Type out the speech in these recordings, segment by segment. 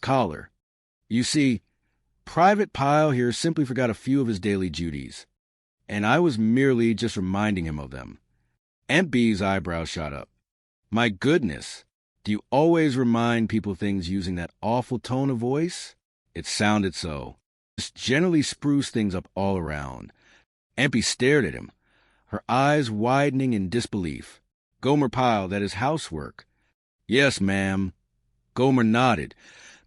collar. You see, Private Pyle here simply forgot a few of his daily duties, and I was merely just reminding him of them. Aunt Bee's eyebrows shot up. My goodness, do you always remind people things using that awful tone of voice? It sounded so. Just generally spruce things up all around. Aunt Bee stared at him, her eyes widening in disbelief. Gomer-Pyle, that is housework. Yes, ma'am. Gomer nodded,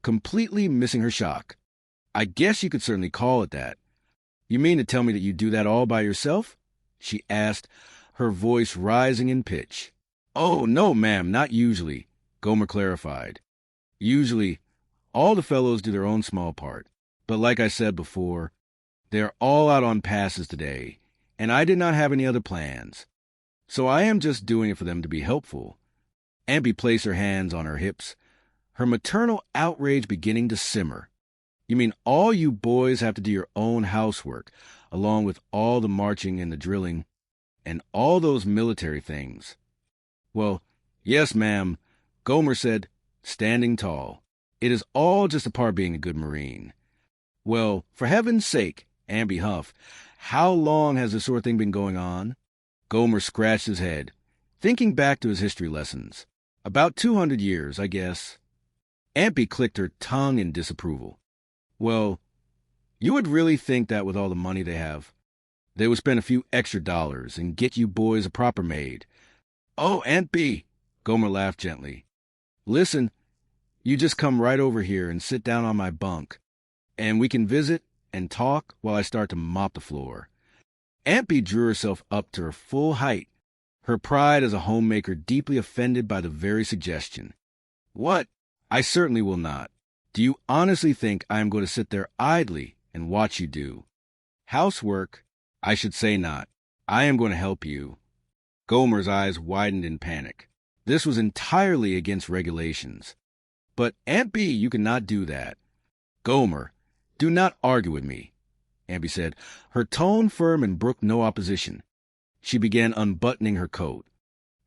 completely missing her shock. I guess you could certainly call it that. You mean to tell me that you do that all by yourself? She asked, her voice rising in pitch. Oh, no, ma'am, not usually, Gomer clarified. Usually, all the fellows do their own small part. But like I said before, they're all out on passes today, and I did not have any other plans. So I am just doing it for them to be helpful. Aunt Bee placed her hands on her hips, her maternal outrage beginning to simmer. You mean all you boys have to do your own housework, along with all the marching and the drilling, and all those military things? Well, yes, ma'am, Gomer said, standing tall. It is all just a part of being a good Marine. Well, for heaven's sake, Aunt Bee huffed, how long has this sort of thing been going on? Gomer scratched his head, thinking back to his history lessons. About 200 years, I guess. Aunt Bee clicked her tongue in disapproval. Well, you would really think that with all the money they have, they would spend a few extra dollars and get you boys a proper maid. Oh, Aunt Bee, Gomer laughed gently. Listen, you just come right over here and sit down on my bunk, and we can visit and talk while I start to mop the floor. Aunt Bee drew herself up to her full height, her pride as a homemaker deeply offended by the very suggestion. What? I certainly will not. Do you honestly think I am going to sit there idly and watch you do housework? I should say not. I am going to help you. Gomer's eyes widened in panic. This was entirely against regulations. But, Aunt Bee, you cannot do that. Gomer, do not argue with me, Aunt Bee said, her tone firm and brooked no opposition. She began unbuttoning her coat.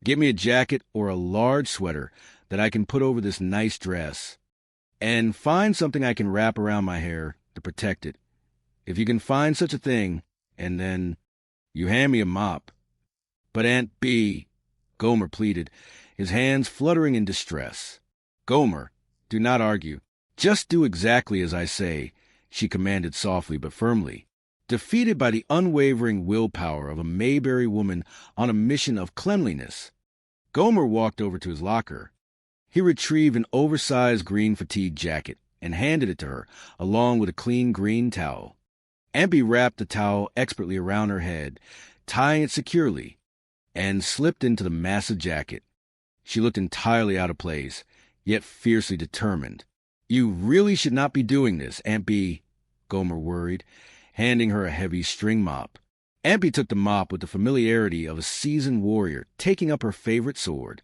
Get me a jacket or a large sweater that I can put over this nice dress. And find something I can wrap around my hair to protect it. If you can find such a thing, and then you hand me a mop. But Aunt Bee, Gomer pleaded, his hands fluttering in distress. Gomer, do not argue. Just do exactly as I say, she commanded softly but firmly, defeated by the unwavering willpower of a Mayberry woman on a mission of cleanliness. Gomer walked over to his locker. He retrieved an oversized green fatigue jacket and handed it to her, along with a clean green towel. Aunt Bee wrapped the towel expertly around her head, tying it securely, and slipped into the massive jacket. She looked entirely out of place, yet fiercely determined. You really should not be doing this, Aunt Bee, Gomer worried, handing her a heavy string mop. Aunt Bee took the mop with the familiarity of a seasoned warrior taking up her favorite sword.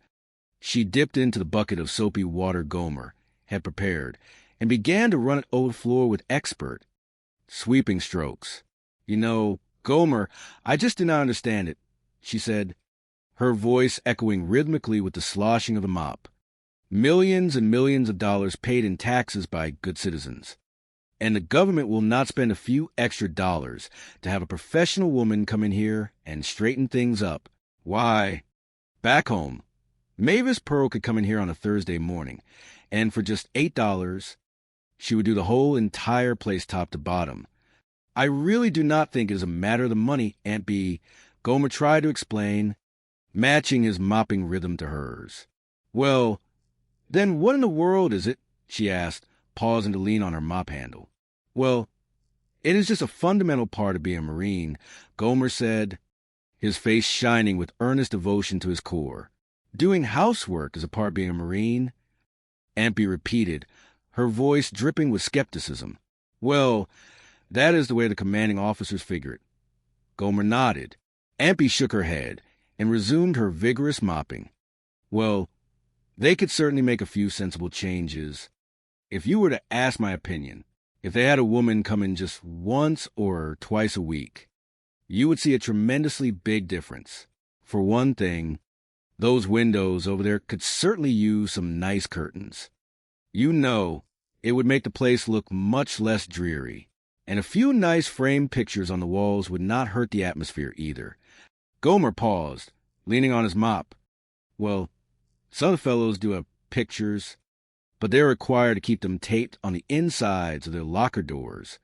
She dipped into the bucket of soapy water Gomer had prepared and began to run it over the floor with expert, sweeping strokes. You know, Gomer, I just do not understand it, she said, her voice echoing rhythmically with the sloshing of the mop. Millions and millions of dollars paid in taxes by good citizens. And the government will not spend a few extra dollars to have a professional woman come in here and straighten things up. Why, back home, Mavis Pearl could come in here on a Thursday morning, and for just $8, she would do the whole entire place top to bottom. I really do not think it is a matter of the money, Aunt Bee, Gomer tried to explain, matching his mopping rhythm to hers. Well, then what in the world is it? She asked, pausing to lean on her mop handle. Well, it is just a fundamental part of being a Marine, Gomer said, his face shining with earnest devotion to his core. Doing housework is a part of being a Marine, Aunt Bee repeated, her voice dripping with skepticism. Well, that is the way the commanding officers figure it. Gomer nodded. Aunt Bee shook her head and resumed her vigorous mopping. Well, they could certainly make a few sensible changes. If you were to ask my opinion, if they had a woman come in just once or twice a week, you would see a tremendously big difference. For one thing, those windows over there could certainly use some nice curtains. You know, It would make the place look much less dreary. And a few nice framed pictures on the walls would not hurt the atmosphere either. Gomer paused, leaning on his mop. Well, some fellows do have pictures, but they're required to keep them taped on the insides of their locker doors.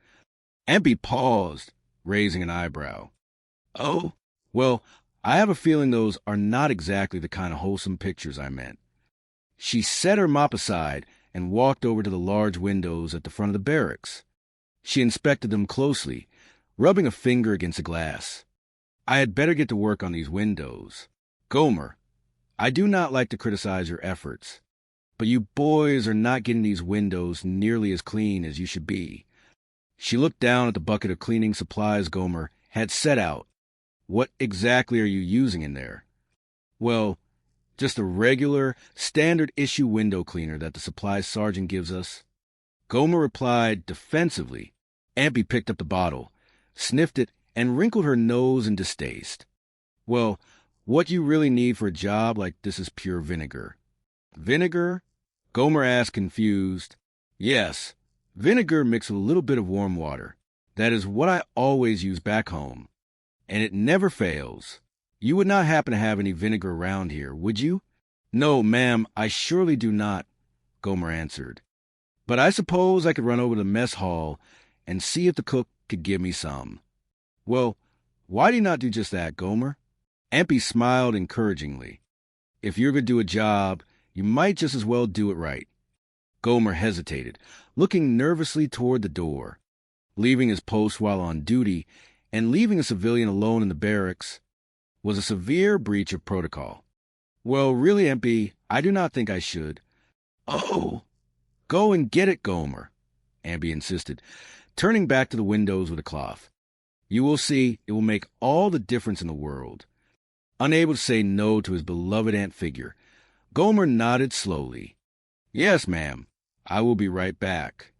Empey paused, raising an eyebrow. Oh, well, I have a feeling those are not exactly the kind of wholesome pictures I meant. She set her mop aside and walked over to the large windows at the front of the barracks. She inspected them closely, rubbing a finger against the glass. I had better get to work on these windows. Gomer, I do not like to criticize your efforts, but you boys are not getting these windows nearly as clean as you should be. She looked down at the bucket of cleaning supplies Gomer had set out. What exactly are you using in there? Well, just a regular, standard-issue window cleaner that the supplies sergeant gives us. Gomer replied defensively. Empey picked up the bottle, sniffed it, and wrinkled her nose in distaste. Well, what you really need for a job like this is pure vinegar. Vinegar? Gomer asked, confused. Yes, vinegar mixed with a little bit of warm water. That is what I always use back home. And it never fails. You would not happen to have any vinegar around here, would you? No, ma'am, I surely do not, Gomer answered. But I suppose I could run over to the mess hall and see if the cook could give me some. Well, why do you not do just that, Gomer? Empey smiled encouragingly. If you're going to do a job, you might just as well do it right. Gomer hesitated, looking nervously toward the door. Leaving his post while on duty and leaving a civilian alone in the barracks was a severe breach of protocol. Well, really, Empey, I do not think I should. Oh, go and get it, Gomer, Empey insisted, turning back to the windows with a cloth. You will see it will make all the difference in the world. Unable to say no to his beloved Aunt Figure, Gomer nodded slowly. Yes, ma'am, I will be right back.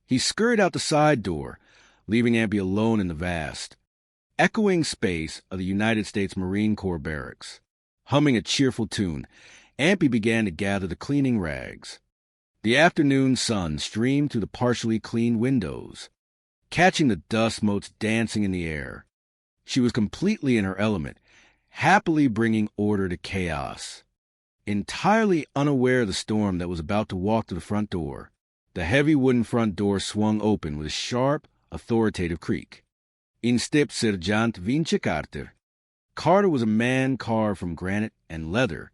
He scurried out the side door, leaving Empey alone in the vast, echoing space of the United States Marine Corps barracks. Humming a cheerful tune, Empey began to gather the cleaning rags. The afternoon sun streamed through the partially cleaned windows, catching the dust motes dancing in the air. She was completely in her element, happily bringing order to chaos. Entirely unaware of the storm that was about to walk to the front door, the heavy wooden front door swung open with a sharp, authoritative creak. Instep Sergeant Vince Carter. Carter was a man carved from granite and leather,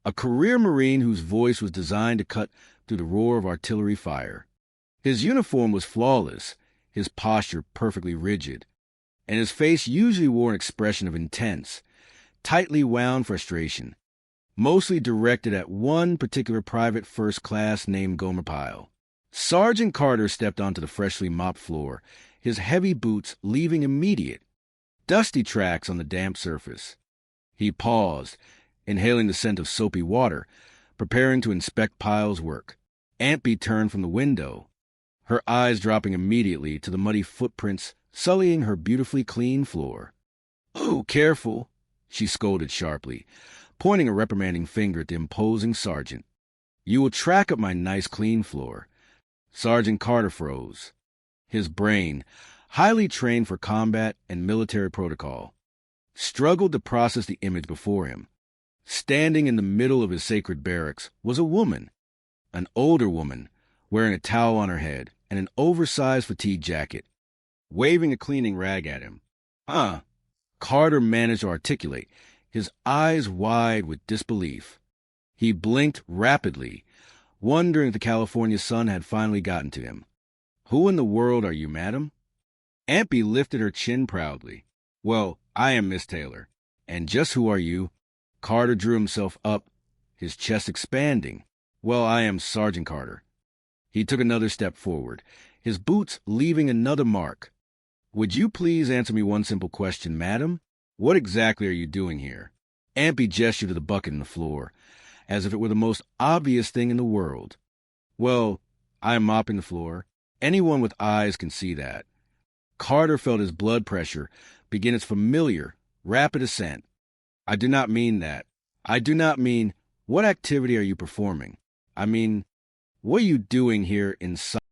a career Marine whose voice was designed to cut through the roar of artillery fire. His uniform was flawless, his posture perfectly rigid, and his face usually wore an expression of intense, tightly wound frustration, mostly directed at one particular private first class named Gomer-Pyle. Sergeant Carter stepped onto the freshly mopped floor, his heavy boots leaving immediate, dusty tracks on the damp surface. He paused, inhaling the scent of soapy water, preparing to inspect Pyle's work. Empey turned from the window, her eyes dropping immediately to the muddy footprints sullying her beautifully clean floor. "Oh, careful," she scolded sharply, pointing a reprimanding finger at the imposing sergeant. "You will track up my nice clean floor." Sergeant Carter froze. His brain, highly trained for combat and military protocol, struggled to process the image before him. Standing in the middle of his sacred barracks was a woman, an older woman, wearing a towel on her head and an oversized fatigue jacket, waving a cleaning rag at him. Carter managed to articulate, his eyes wide with disbelief. He blinked rapidly, wondering if the California sun had finally gotten to him. "Who in the world are you, madam?" Empey lifted her chin proudly. "Well, I am Miss Taylor. And just who are you?" Carter drew himself up, his chest expanding. "Well, I am Sergeant Carter." He took another step forward, his boots leaving another mark. "Would you please answer me one simple question, madam? What exactly are you doing here?" Empey gestured to the bucket in the floor, as if it were the most obvious thing in the world. "Well, I am mopping the floor. Anyone with eyes can see that." Carter felt his blood pressure begin its familiar, rapid ascent. "I do not mean that. I do not mean, what activity are you performing? I mean, What are you doing here inside?